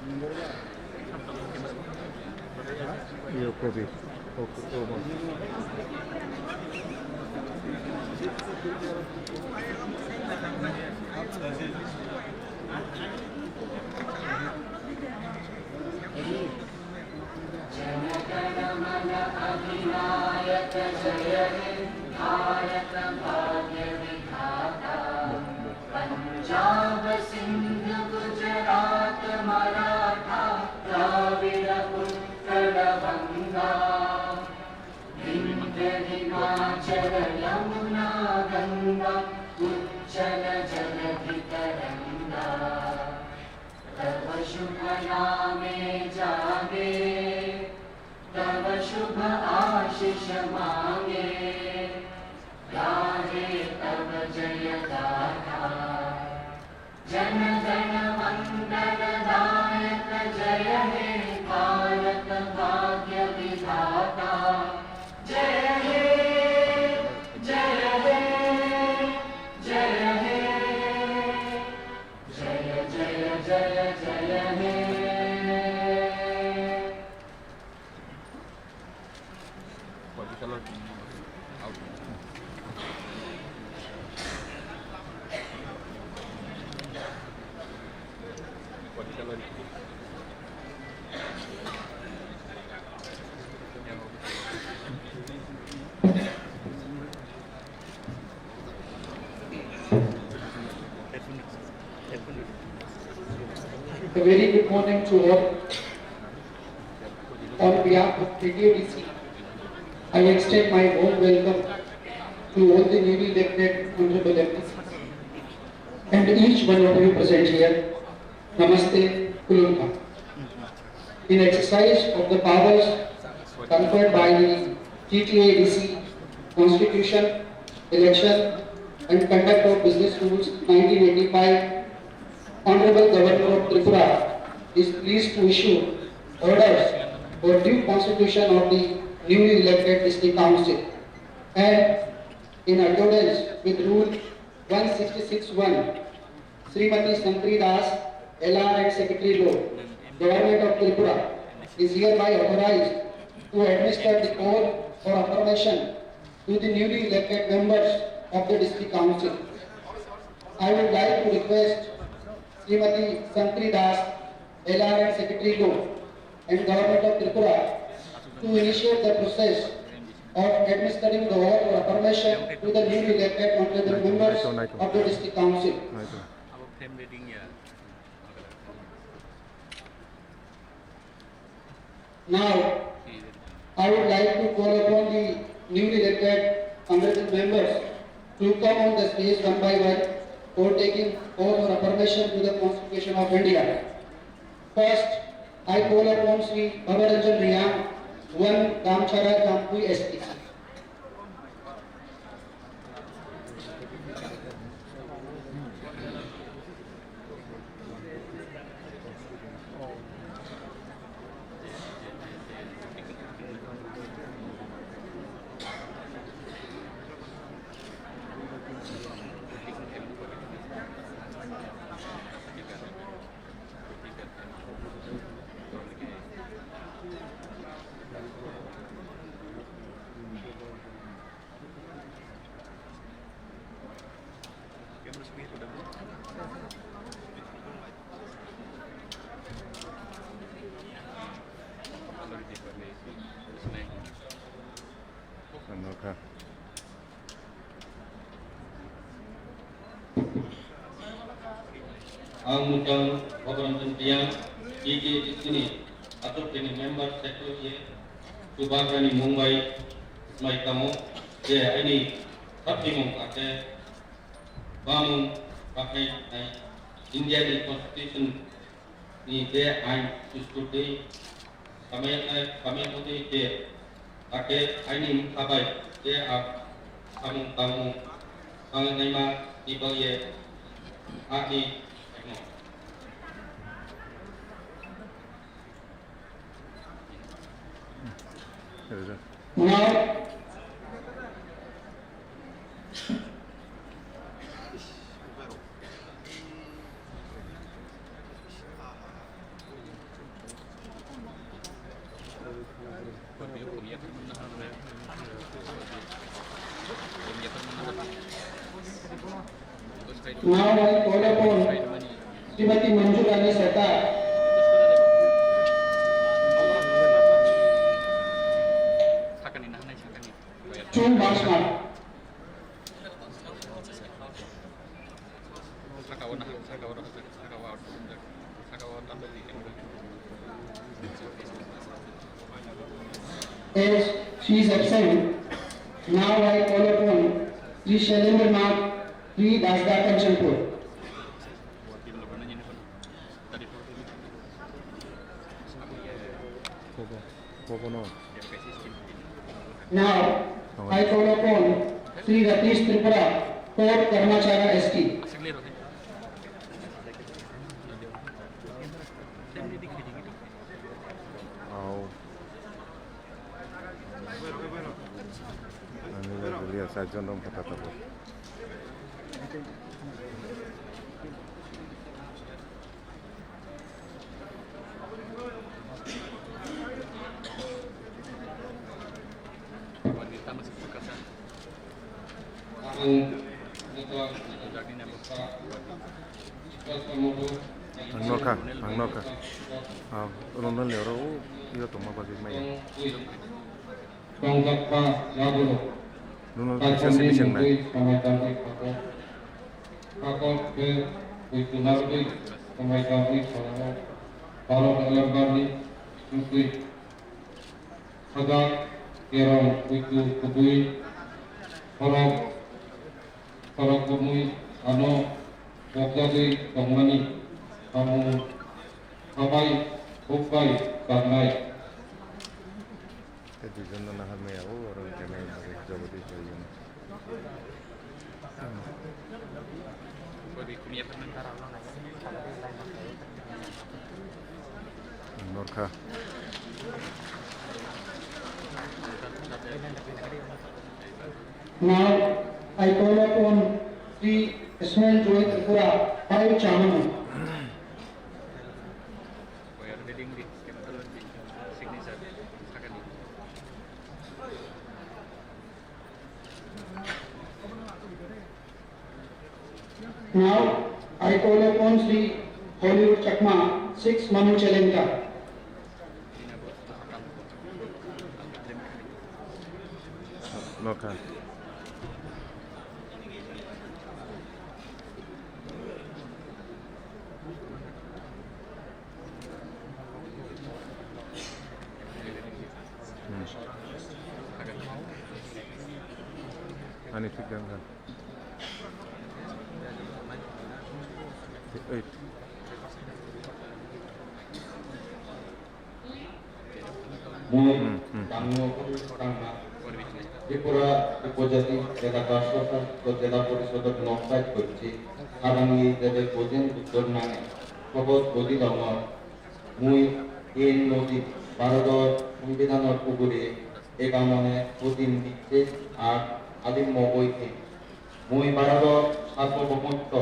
ये कोबी ओके ओ जनगणमन अधिनायक जय हे भारत भाग्य विधाता पंजाब सिंध गुजरात मराठा द्राविड़ उत्कल गंगा विंध्य हिमाचल यमुना गंगा उच्चल जलधि तरंगा तव शुभ नामे जागे तव शुभ आशीष मांगे गाहे तव जय गाथा जन गण मंगल दायक जय हे भारत भाग्य विधाता जय हे जय हे जय हे जय जय जय जय हे A very good morning to all. On behalf of KTODC, I extend my warm welcome to all the newly elected honorable MPs and each one of you present here. Namaste, Kulunka. In exercise of the powers conferred by the TTADC Constitution, Election and Conduct of Business Rules 1985, Honorable Governor of Tripura is pleased to issue orders for due constitution of the newly elected district council and in accordance with rule 166(1), Srimati Santri Das, LR and Secretary Law, Government of Tripura is hereby authorized to administer the oath for affirmation to the newly elected members of the district council. I would like to request Srimati Santri Das, LR and Secretary Law and Government of Tripura to initiate the process of administering the oath or affirmation to the newly elected honorable members of the district council. Now, I would like to call upon the newly elected honorable members to come on the stage one by one for taking oath or affirmation to the Constitution of India. First, I call upon Sri Bhavaranjan Riyam, 1 Damchara Kampui ST. अनोखा Ang Mutang Bhavaranjan Riyam, TTADC ni atau dengan member sektor ye, Subagani Mumbai, Ismail Kamu, je ini tapi mung pakai, bamung pakai India di Constitution ni je ain susuti, kami putih je pakai ini kabai je kamu pangai ma di bawah aki. Now, Now I call upon Srimati Manju Rani Sarkar to march mark. As she is absent, now I call upon Sri Shailendra Nath, Sri Dasda Kanchanpur. Popono. Now I call upon Sri Ratish Tripura, Port Karmachara ST. Au. Ani lihat saja dong kata tahu. Angnoka. Nonton lewat itu tuh mau bagi main. Nonton bisa main. Itu jangan nahan maya orang kena yang jawab itu yang. Norka. Now I call upon Sri Ismail Joy Tripura, Five Chamanu. Now I call upon Sri Hollywood Chakma, 6 Manu Chelenka. Norka. Ani fikir kan? 8. Tripura উপজাতি জেলা প্রশাসন ও জেলা পরিষদের নকশায় করছে আগামী দেবে বোঝেন উত্তর নামে সহজ বদিলম মুই এই নদী ভারতের সংবিধানের পুকুরে একামনে প্রতিন দিচ্ছে আর আদিম মগৈতে মুই ভারতের সার্বভৌমত্ব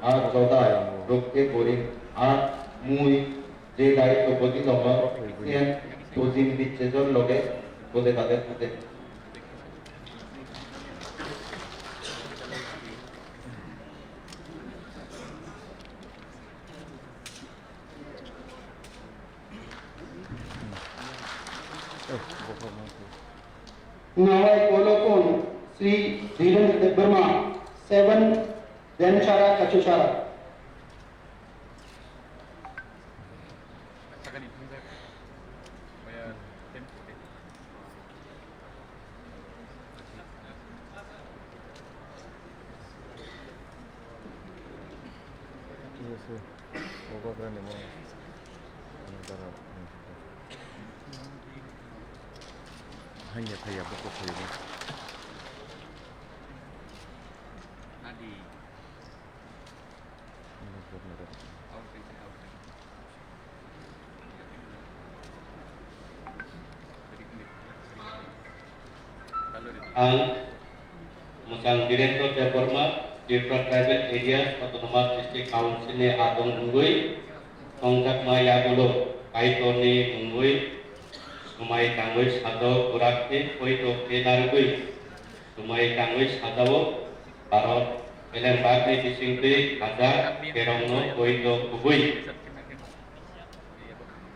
আর জদায় রক্ষে করি আর মুই যে দায়িত্ব বদিলম প্রতিন বিচ্ছেদর লগে বলে তাদের হাতে Now I call upon Sri Dhirendra Debbarma, 7 Dhanchara Kachuchara. Hanya saya buku ini. Ang Musang Director Department Different Tribal Areas Autonomous District Council Atong Ungui Tongkat Maya Gulo Kaitoni Ungui sumai tangui sado kurakti koi to kenargui sumai tangui sado barot elem bakni disingti kaza kerongno koi to kubui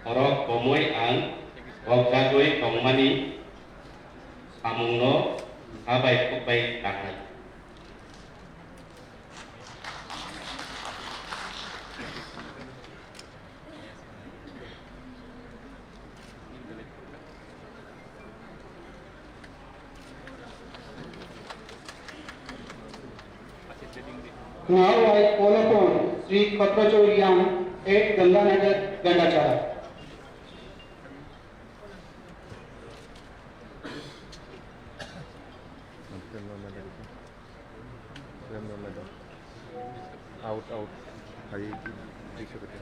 orok komoi ang wajagui kongmani samungno abai kubai tangai. Now I call upon Sri Katrachoryan, 8 Ganganagar, Gandachara. out hay dikse bete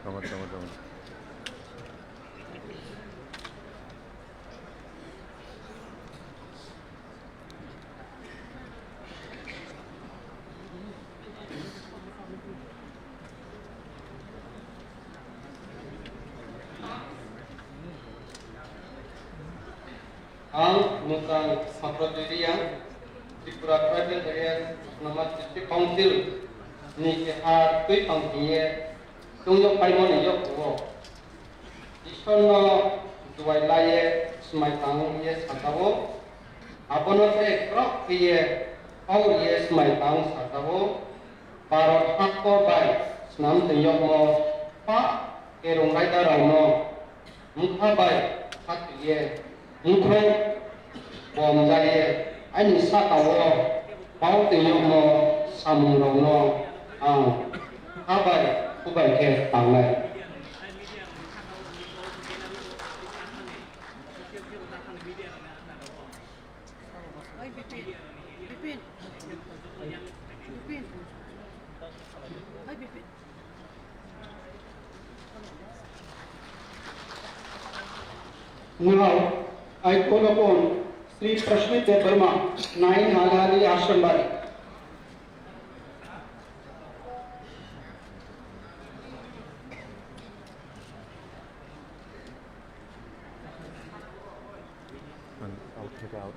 Tama. Ang musang Sampradirian Tripura Tribal Areas Nama District Council ni kehar tui pangkiye tunjuk paimon iyo kuo Ishonno duai laye smai tang ye satawo abono te krok kiye au ye smai tang satawo parot hakko bai snam tenyok mo pa kerong bai darau no mukha bai hakkiye Mukhrong bom jaya ani satawo pau tenyok mo samung rong no ang abai kubai ke tanglai Now I call upon Sri Prashmit Verma, 9 Halali Ashram Bari. out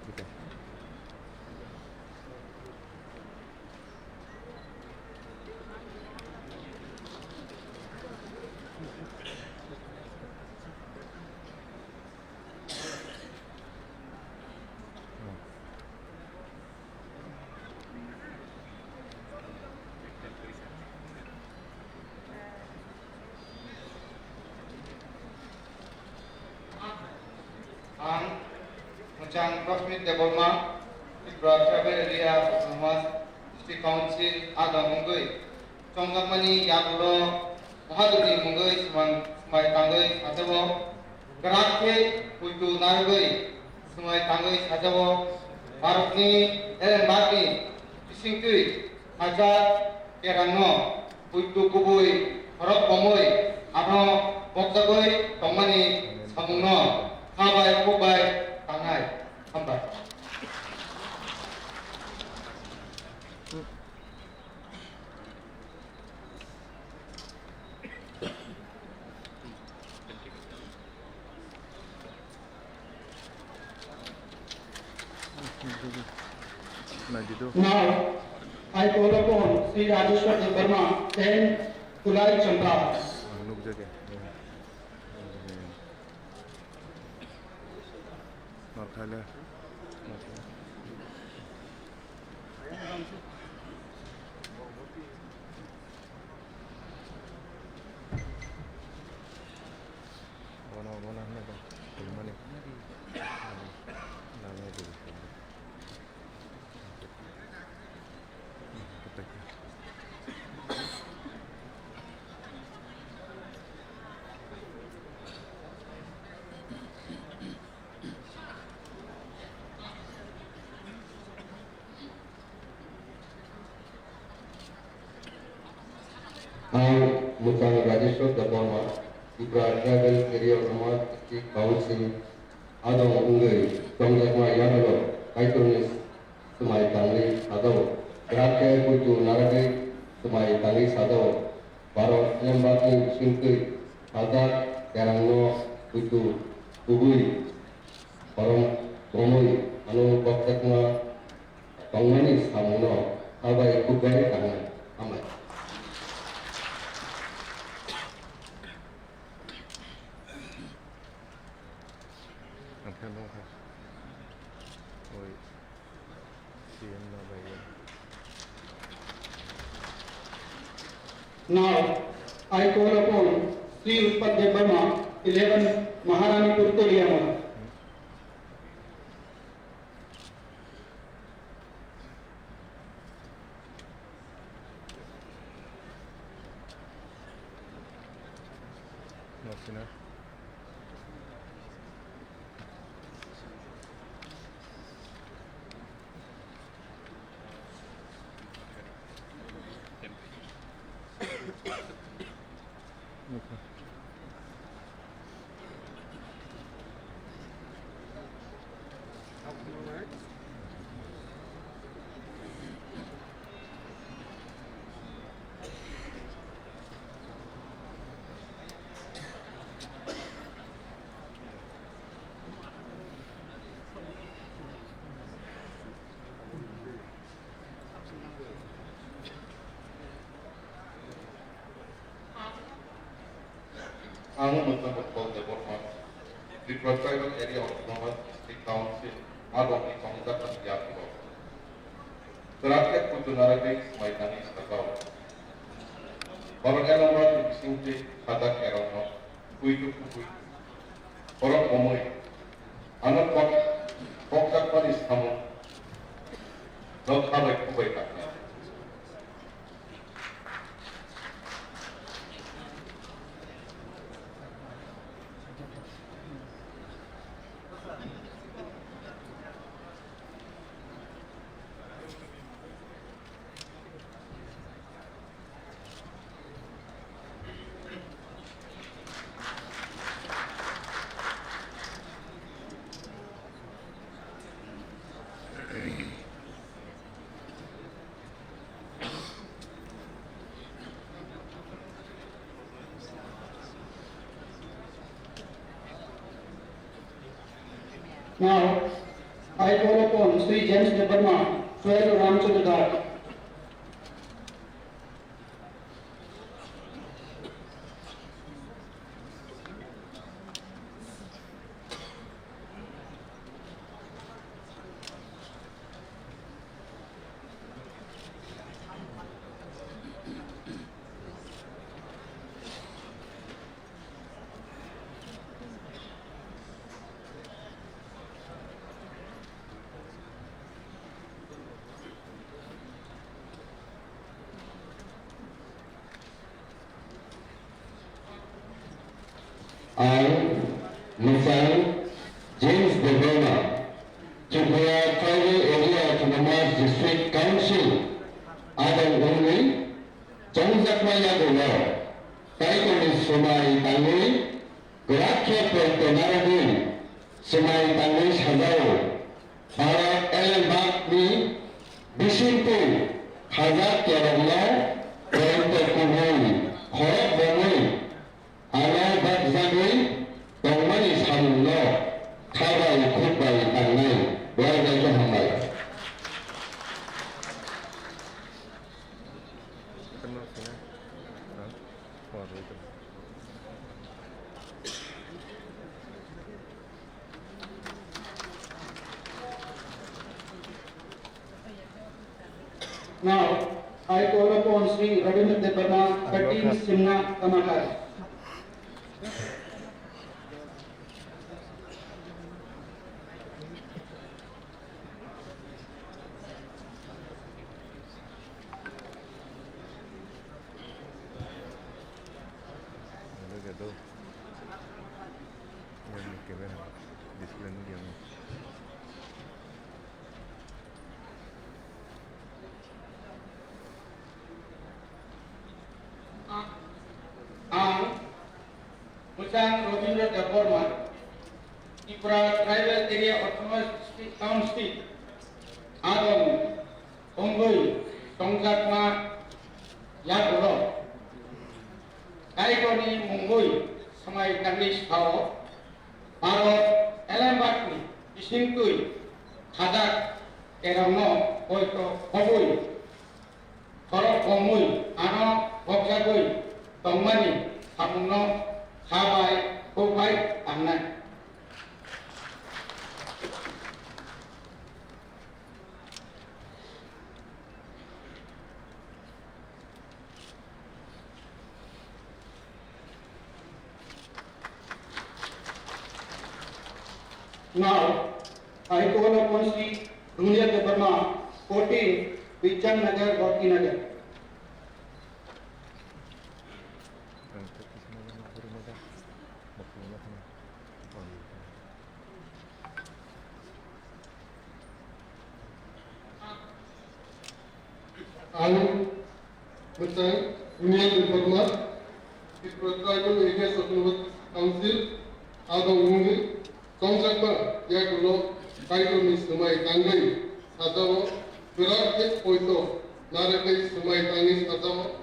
Ang Muchang Prashmit Deborma Tripura Tribal Area Autonomous District Council Ada Mungui Chonggamani Yabulo Mahaduri Mungui Sumai Tangui Sajawo Gerakhe Putu Nargui Sumai Tangui Sajawo Barokni Baki Pisingtui Hajar Kerangno Putu Kubui Horok Pomui Abno Bokjagui Tongmani Samungno Habai kubai tangai hambai Now I call upon Sri Rajeshwar Verma, 10 Tulai Chandra. Markale Ang Muchang Rajeshwar Deborma Tripura Tribal Area Autonomous District Council adong ungai tongjak ma yahalo kaitonis semai tangi sadao berake kutu narake semai tangi sadao baro lembaki singkui sadak kerangno kutu kubui barong bomoi anu baktek ma tongmani samuno abai kubai tangan amai. Ang tanong ka. Oi. Siyan na ba yun? Now, I call upon Sri Utpat Verma, 11 Maharani Purtoliyama. No, sina. Okay. Ang Muntah Department, the tribal area of North District Council, adong di Kongjak at Yakibo. Terakhir kutu narake Maitani Sakau. Barang elamat di singti hadak erono, kuitu kui. Orang omoi, anak Kongjak panis kamu. Lok habai kubai kaknya. Now, I call upon Sri James Verma, 12 Ramchandra Ghat. I, Mr. James Verma, Tripura Tribal Area Autonomous District Council, Adang Ungwi, Chongjakmaya Gola, Taikonis Sumai Tangui, Grakya Pertonaragui, Sumai Tangui Hazao, Barat Elembakni, Bisimpu, Hazak Yarabla, Perto Kumui, Khorok Bongui, Alau Bagzagui, Tongmani Samuno, Kabai Kubai Tangai, Warga Johamai. Ano sina? Ha? Oh, dito. Now, I call upon Sri Ravindra Verma, 13 Simna Kamakar. Look at those. Yan, que ver. Display mo yan. Ang Musang Ravindra Verma, Tripura Tribal Area Autonomous Council, Adong, Ongoi, Tongjakma, Yakuro, Kaigoni Mongoi, Samai Kandis Pao, Paro, Elambakni, Isingtui, Hadak, Keramo, Oito, Hobui, Korok Omui, Ano, Bokjagui, Tongmani, Hamuno, Habai, Kobai, Amnai. Now, I call upon Sri Rulia Deparma, 14, Vichan Nagar, Bhakti Nagar. I, Mr. Rulia Deparma, the Tribal Areas Autonomous Council, Adong Ungi, Tongjakma, Yakulo, Kaitoni Sumai Tangai, Sadao, Virat Poito, Narakai Sumai Tangi Sadao,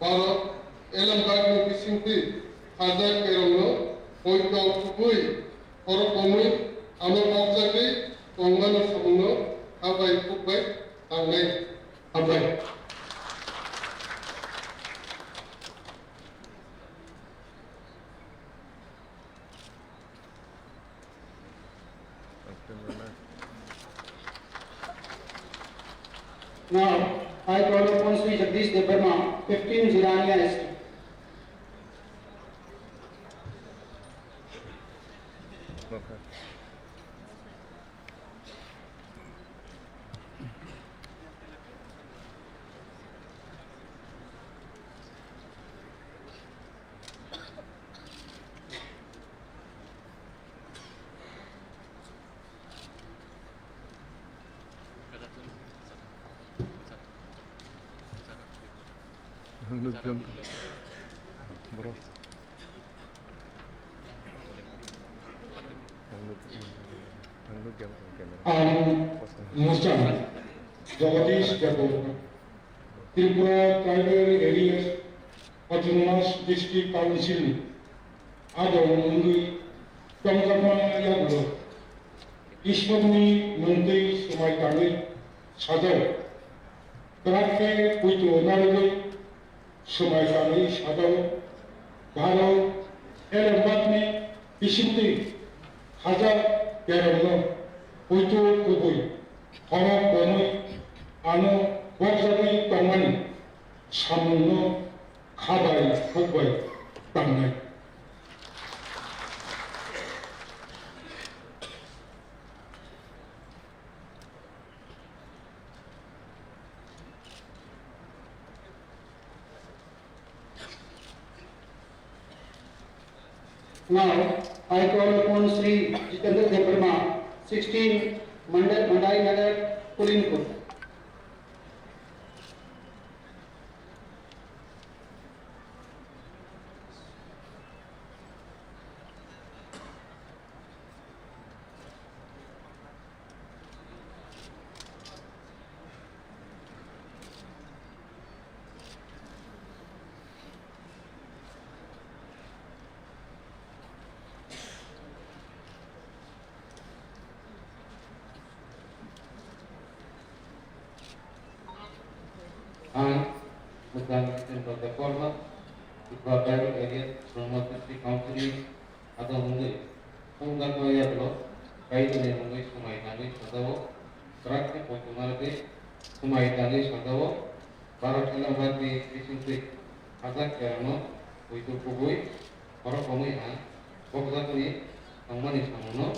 Baro, Elambagni Pisinti, Hazar Kerono, Poito Kupui, Korokomui, Amo Bokjaki, Tongmano Samuno, Habai Kubai, Tangai, Habai. Now, I call upon Sri Jagdish Deparma, 15, Zirania Estate. Okay. Nutgan. Bro. Mustan, Jagadish Jagor, Tripura Tribal Areas Autonomous District Council, Adong Ungi, Tongjakma Yagulo, Ishmadni Nunti Sumai Tangi, Sadao, Krakhe Puito Naragai, Sumai Tangi Sadao, Baro, Elambakni, Pisinti, Hazar Kerono, Puito Kubui, Korok Omui, Ano, Bokjagui Tongmani, Samuno, Habai, Kobai, Tangai. Now, I call upon Sri Jitendra Deparma, 16, Mandai Nagar, Pulinpur. And the transition of the former to private areas from District Council, Adong Ungi, Tongjakma Yakulo, Kaitoni Mongoi Sumai Tangi Sadao, Krakhe Puito Naragai, Sumai Tangi Sadao, Baro Elambakni Pisinti, Hazar Kerono, Puito Kubui, Korok Omui, Bokjagui, Tongmani Samuno,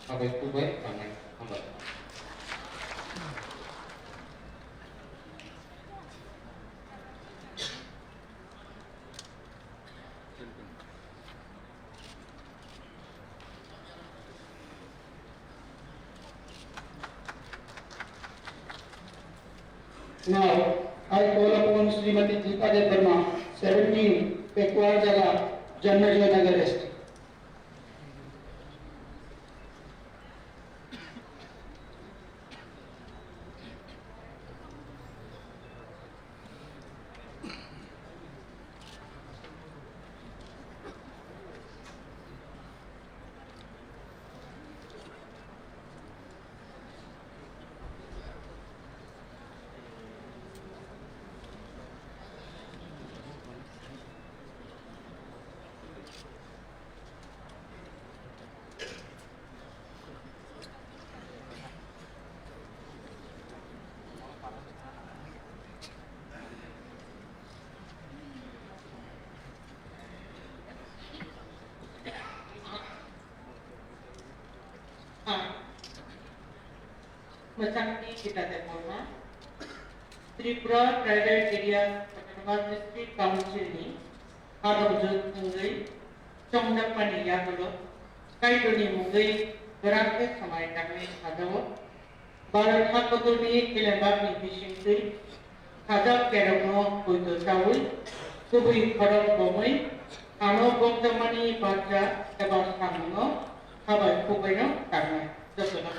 Habai Kubai, Tangai, Habai. Now, I call upon Srimati Deepa Deparma, 17, Pekwar Jala, Jannajoy Nagar Estate. Masakti Kita Depona, Tripura Tribal Area Autonomous District Council ni Hadam Jut Mungai, Chongda Pani Yakulo, Kaitoni Mungai, Berakit Samai Takni Hadawo, Barat Hakotoni Kilembak ni Bishingtui, Hadap Keramo Puto Saul, Kubui Korok Bomai, Ano Bongtamani Baca Ebas Kamuno, Habai Kubaino Karna, Josona.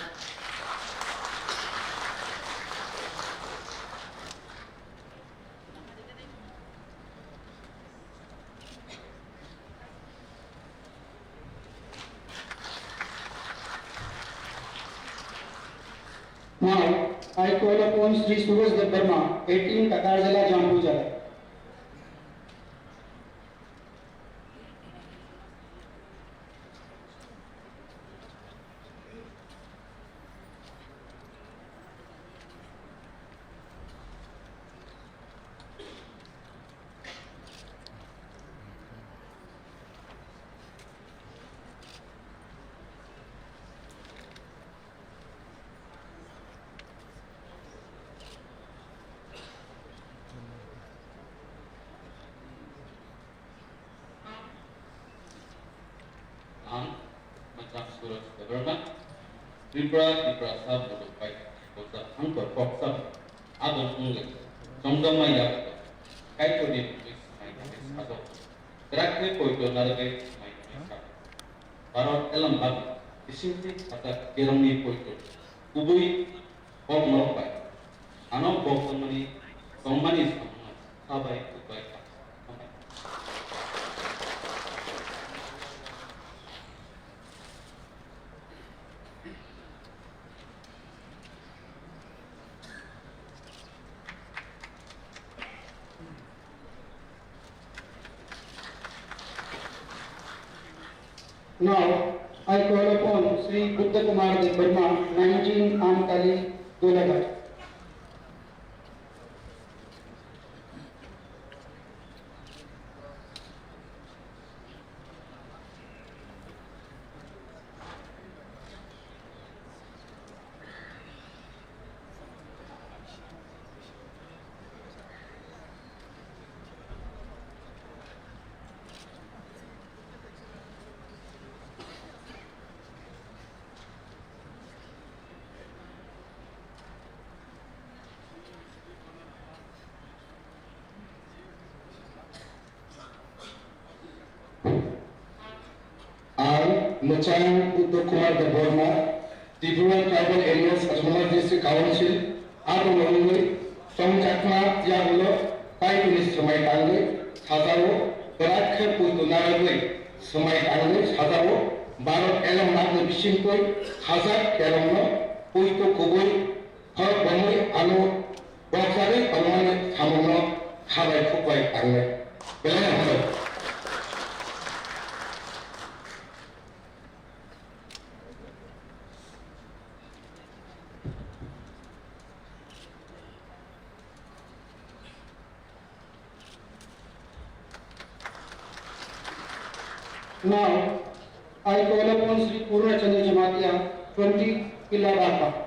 Now, I call upon Sri Suraj Dev Verma, 18 Takarzala Jambuja. Macam Suraj Dev Verma, Tripura Sab Bodo Pai, Bosa Angkor Kok Sab, Adon Ungai, Songdama Yak, Kaitoni Pulis, Mai Sado, Terakhir Poito Narabe, Mai Sado, Barat Elam Bab, Disinti Kata Kerami Poito, Ubui, Kok Moropai, Ano Kok Mani, Songmani Sama, Sabai Ubai. Now, I call upon Sri Buddha Kumar Dev Verma, 19 Amtali, Dolaghar. Machan Buddha Kumar Dev Verma, Tripura Tribal Areas Autonomous District Council, Adon Ungai, Songchakna Yagulo, Kaitoni Samai Tangai, Hazaro, Berakit Puito Narabe, Samai Tangai, Hazaro, Barat Elam Nagni Bishingkoi, Hazar Keramo, Puito Kubui, Korok Bomai, Ano, Boksari, Alone, Hamono, Habai Kubai Tangai. Belanya. Now, I call upon Sri Purna Chandra Jamatia, 20 Pilaraka.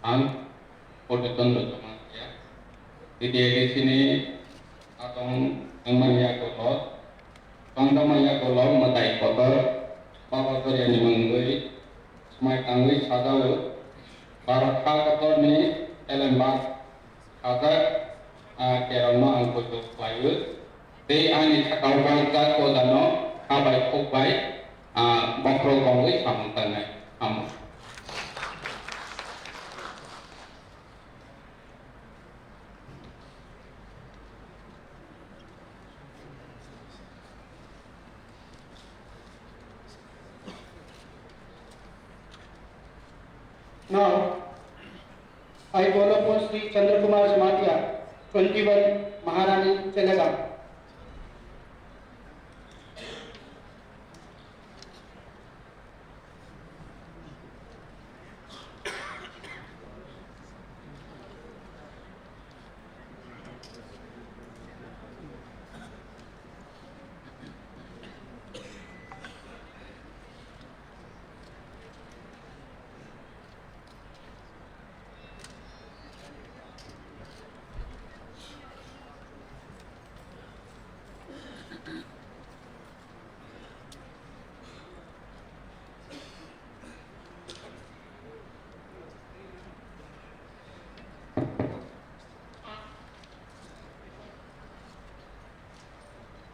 Ang Podoton Dotama ya. Di sini atong ang maya kolot, tong maya kolot matai kotor, papa kerja ni menggui, semai tangui sadau, barat kotor ni elembak, ada kerana ang kotor bayu, te ani sakau bangkat kodano, kabai kubai, bangkro kongui samantanai, amu. Now, I call upon Sri Chandra Kumar Jamatia, 21, Maharani, Telangana.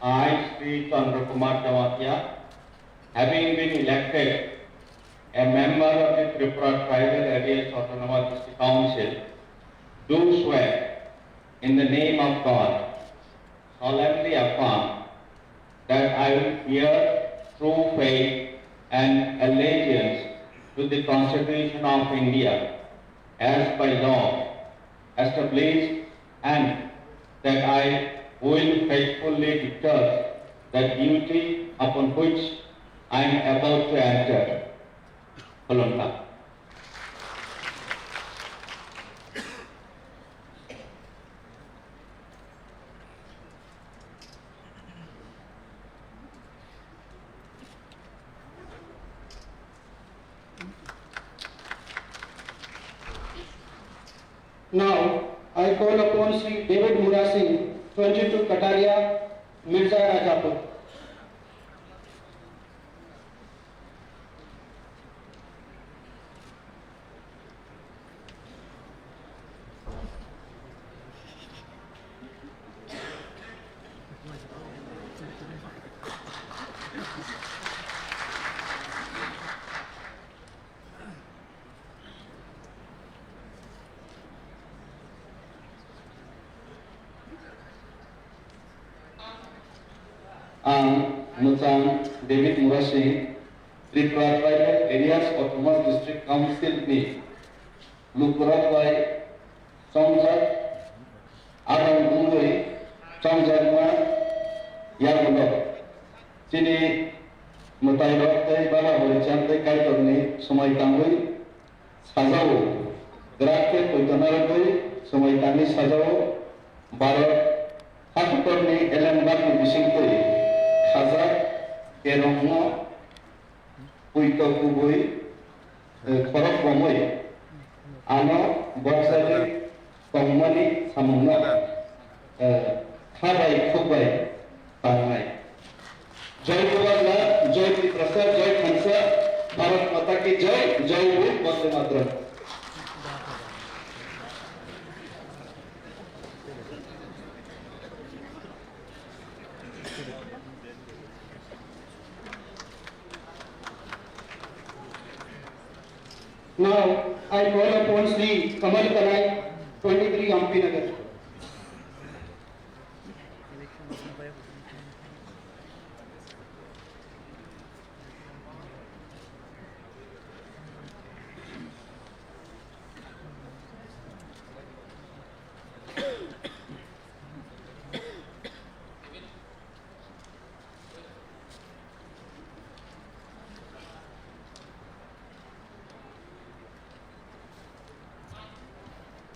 I, Sri Chandra Kumar Jamatia, having been elected a member of the Tripura Tribal Areas Autonomous District Council, do swear in the name of God, solemnly affirm that I will bear true faith and allegiance to the Constitution of India as by law established, and that I will faithfully discharge the duty upon which I am about to enter. Holonda. Now, I call upon Sri David Mura Singh, 22, Kataria, Mirza Rajapur. Musang David Murasi, Tripura Tribal Areas Autonomous District Council ni Lukurat by Samjat Adam Ungui Samjatma Yagulo Sini Mutairot Tay Bala Horichante Kaitorni Sumai Tangui Sajau Gerakke Kuitanaragui Sumai Tangi Sajau Barat Hakutorni Elam Baki Bisingkuri Khazak Kerongno Puito Kubui Korok Bomoi Ano Boksari Kongmani Samungno Khabai Kubai Tangai Jai Bhagwan Jai Prasad Jai Khansa Bharat Mata Ki Jai Jai Bhut Vande Mataram. Now, I call upon Sri Kamal Kanai, 23, Ampi Nagar.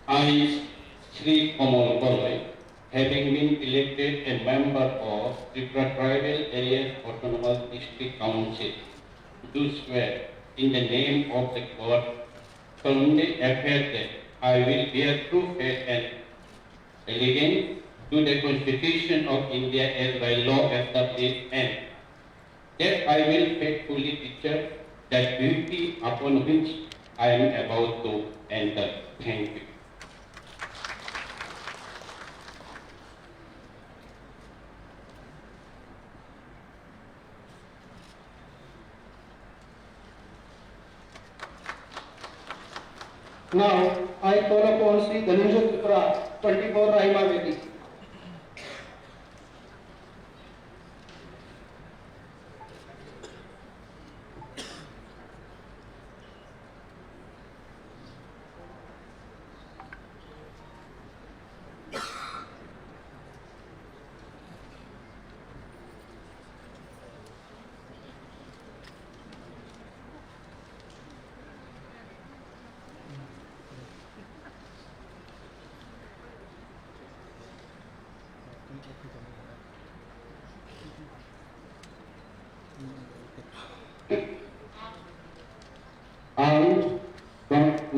I, Sri Kamal Balai, having been elected a member of Tripura Tribal Areas Autonomous District Council, do swear in the name of the God, solemnly affirm that I will bear true faith and allegiance to the Constitution of India as by law established, and that I will faithfully discharge that duty upon which I am about to enter. Thank you. Now, I call upon Sri Dhananjay Tripura, 24, Rahima Vedi.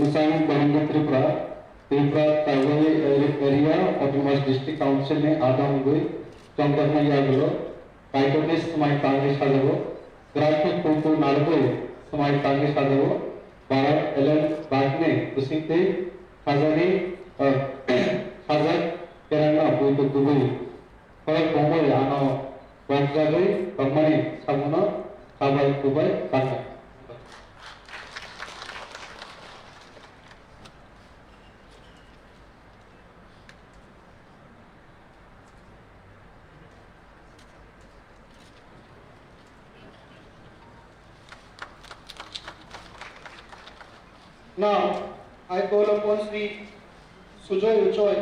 Usang Bahanga Tripura, Tripura Tribal Area Autonomous District Council ने आधा हुए चंद्रमा यागलो, काइटोनिस समाई Congress साधवो, graphic कुंकू नारगो समाई कांग्रेस साधवो, भारत एलन बागने उसिंते खाजानी खाजार केरला बुद्ध दुबई, पर बोमो यानो वंशागोई कम्मनी सामुना काबाई Dubai Congress Now, I call upon Sri Sujoy Uchoy,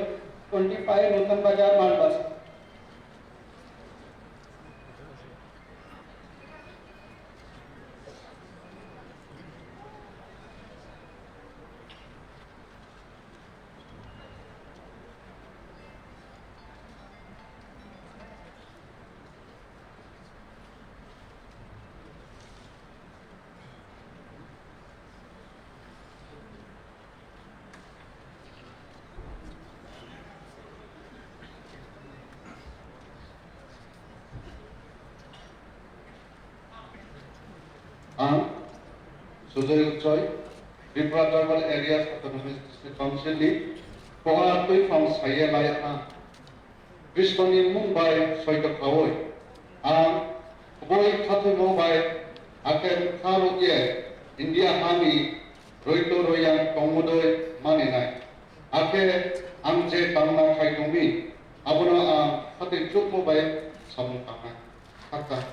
25 Nutan Bazar, Malbasi. Sujoy Uchoy, Tripura Tribal Areas Autonomous District Council ni Pohatui from Saya Layakna, Krishkoni Mumbai Soika Kawoi, Boy Katu Mumbai, Akan Karuye, India Hami, Roito Royan Komodoy Maninai, Ake Amje Tamna Kaitumi, Abuna Hatin Chuk Mumbai, Samutana, Haka.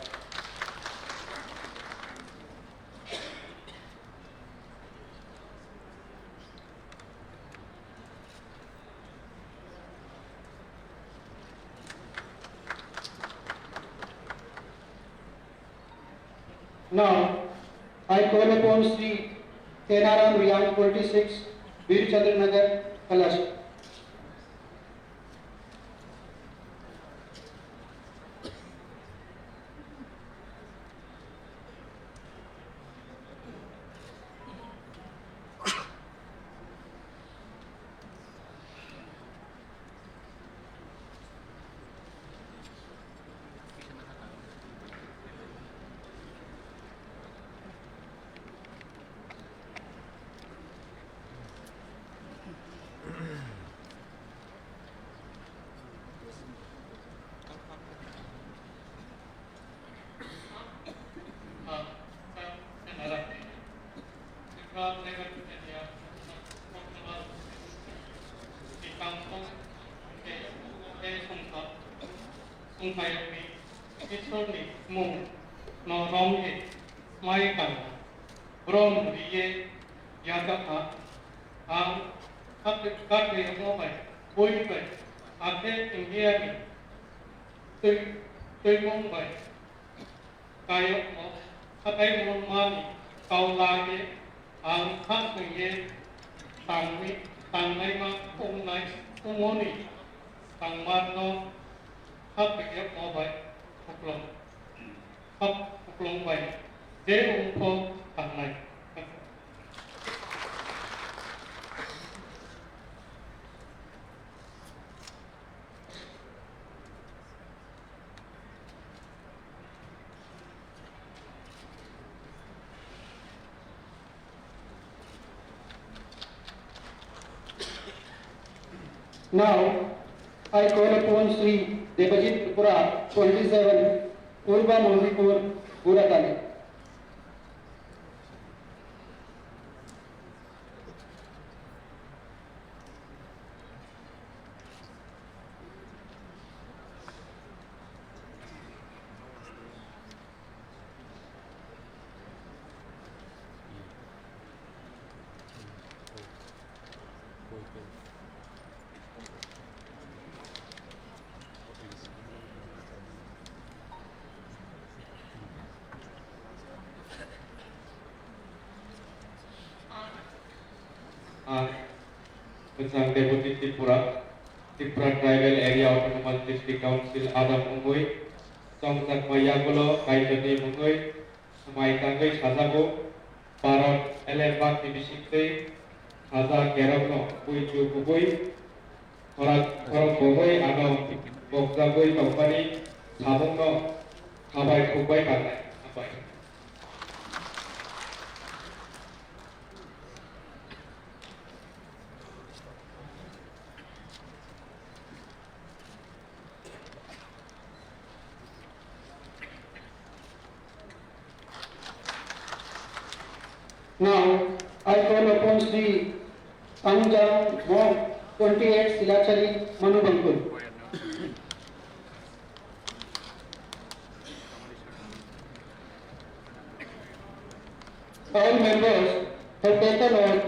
Now, I call upon Sri Tenaram Riyang 26, Veer Chandra Nagar, Kalash. Now, I call upon Sri Debajit Tripura 27, Purba Mohipur, Buratali. Tentang Deputi Tripura Tribal Area Autonomous District Council Adam Mungui, Songsak Mayagolo, Kaitani Mungui, Samai Tangai Sasago, Parot Elembak Dibisikte, Ada Kerokno, Pui Chukui, Korokoi, Ano, Bokzagoi Company, Sabokno, Habai Kubai Katai, Habai. Now, I call upon Sri Pangjam Wong 28 Silachari Manu Bankul. All members have taken oath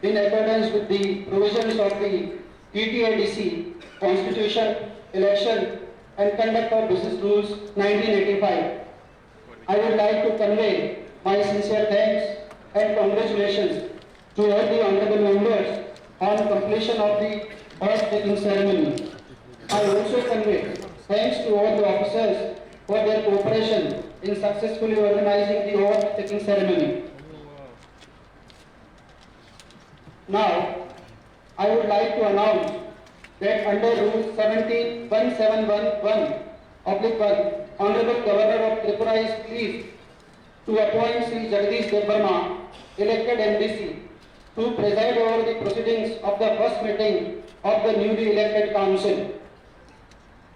in accordance with the provisions of the TTIDC, Constitution, Election and Conduct of Business Rules 1985. I would like to convey my sincere thanks and congratulations to all the honorable members on completion of the oath-taking ceremony. I also convey thanks to all the officers for their cooperation in successfully organizing the oath-taking ceremony. Now, I would like to announce that under Rule 17.1711/1, Honorable Governor of Tripura is pleased to appoint Sri Jagdish Debbarma, elected MDC, to preside over the proceedings of the first meeting of the newly elected council.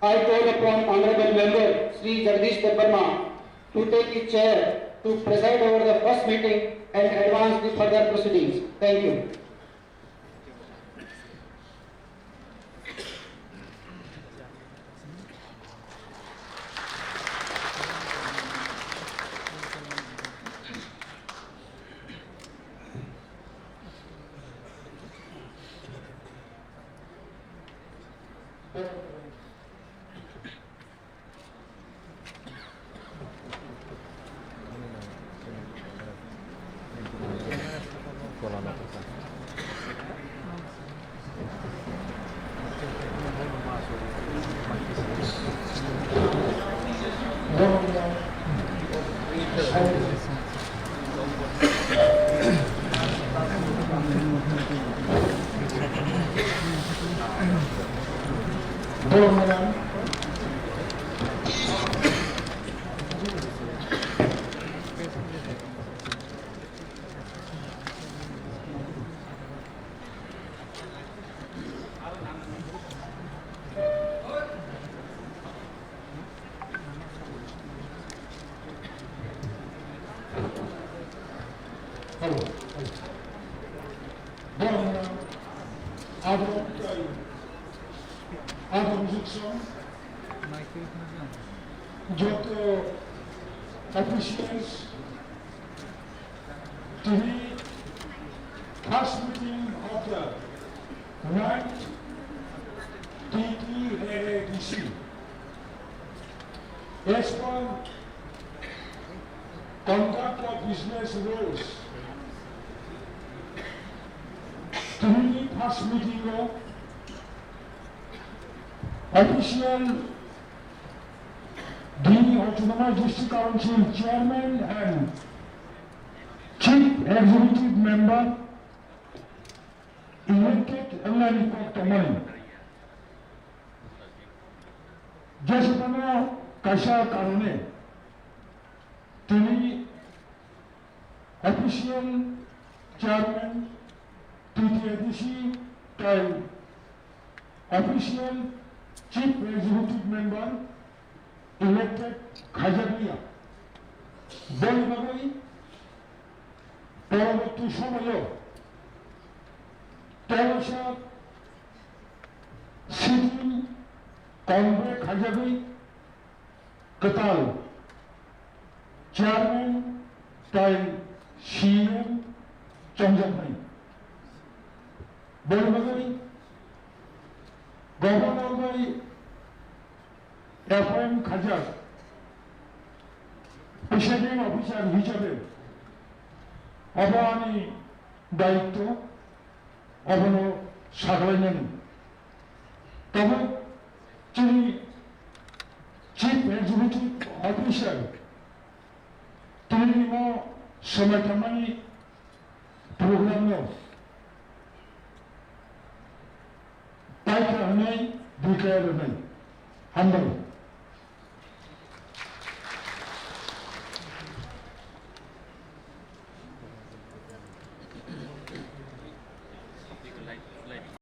I call upon Honorable Member Sri Jagdish Debbarma to take his chair to preside over the first meeting and advance the further proceedings. Thank you. Officials to the first meeting of the 9th TTADC. As per conduct of business rules, to the first meeting of official the Autonomous District Council Chairman and Chief Executive Member elected Elani Tomani. Jasmana Kasha Karone, Tini Official Chairman TTADC and Official Chief Executive Member elected Khajaria. বলবাগই পরবর্তী সময়ে তেরোশো city কংগ্রে খাজাবি কতাল chairman তাই CM চন্দ্রভাই বলবাগই governor ভাই FM খাজা president officer হিসেবে অবহানি দায়িত্ব অবনো সাগলেন তবে তিনি chief executive officer তিনি সময় প্রোগ্রাম declare remain. Humble.